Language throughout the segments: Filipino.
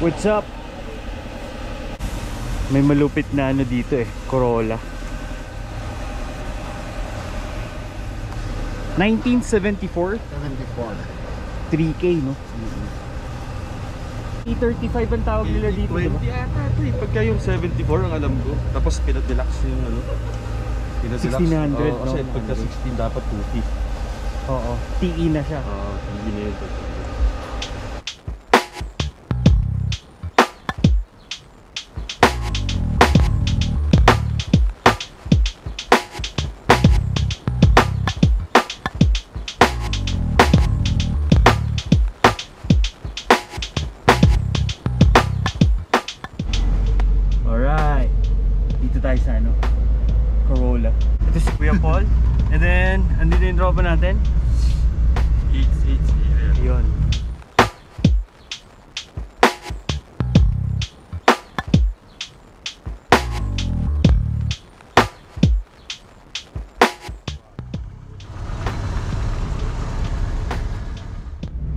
What's up? May malupit na ano dito eh, Corolla. 1974? 74. 3K, no? E35 ang tawag nila dito, diba? 20 ata ito eh. Pagka yung 74 ang alam ko. Tapos pinadeluxe yung ano. 1600, no? Kasi pagka 16 dapat 2T. Oo, TE na siya. Oo, hindi na yun. Alright, dito tayo sa ano, Corolla. Ito si Kuya Paul. And then, andito yung tropa natin. It's Yun.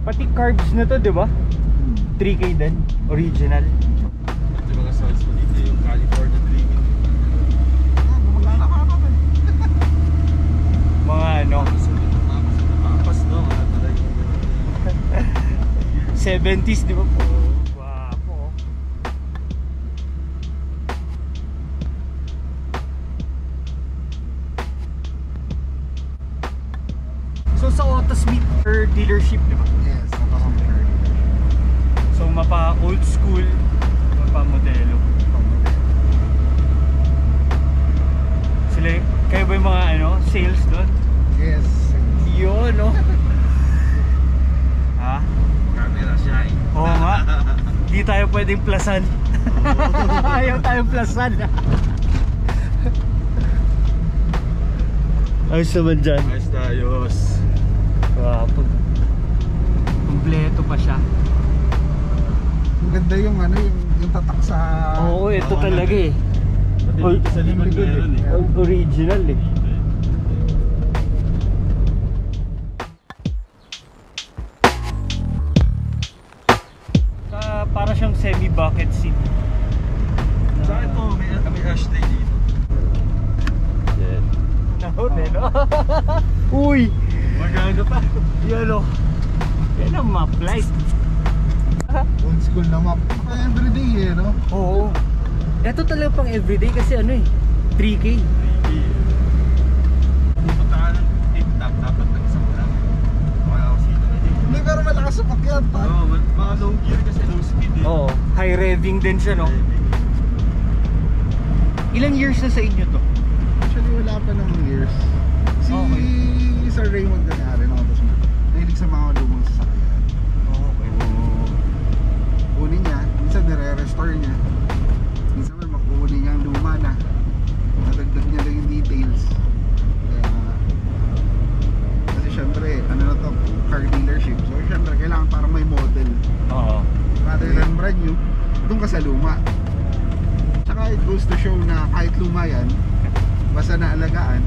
Pati carbs na to, di ba? 3K din, original. Ito yung mga sounds mo dito, yung California Dreaming. Gumagana ka naman. Mga ano, Papas, no? Mga taray. 70s, di ba po? Wapo. So sa Autosmith or dealership, di ba? Yes, nakakompare. So mapa old school, mapa modelo. Sila, kayo ba yung mga ano, sales doon? Yes. Yun, no? Ha? Camera siya eh. Oo nga. Di tayo pwedeng plasan. Ayaw tayong plasan. Ayos naman dyan. Ayos tayos. Wapo. Kompleto pa siya. Ang ganda yung ano, yung tatak sa... Oo, ito talaga eh. Pati dito sa likod meron eh. Original eh. Para siyang semi-bucket seat. Sa ito, may ashtray dito. Yan. Nahon eh, no? Uy! Maganda pa. Yan o. Yan ang map light. Old school na map. Baka everyday eh, no? Oo. Ito talaga pang everyday kasi ano eh, 3K. Punta ka ng tip-top, dapat nag-isang lang. Wala ako sino na dito. Hindi, pero malakas sa pakyan pa. Oo, mga low gear kasi low speed eh. Oo, high revving din siya, no? Ilang years na sa inyo to? Actually, wala pa namang years. Si Okay. Sir Raymond Ganyari ng Autosmith. Nahilig sa mga lumang sasakyan. Okay. Kunin niya, minsan nire-restore niya. Minsan may makukunin niya ang luma na. Nadagdag niya lang yung details. Kaya, kasi syempre, ano na to, car dealership. So syempre, kailangan parang may model. Oo. Rather than brand new, doon ka sa luma. Tsaka it goes to show na kahit luma yan, basta naalagaan,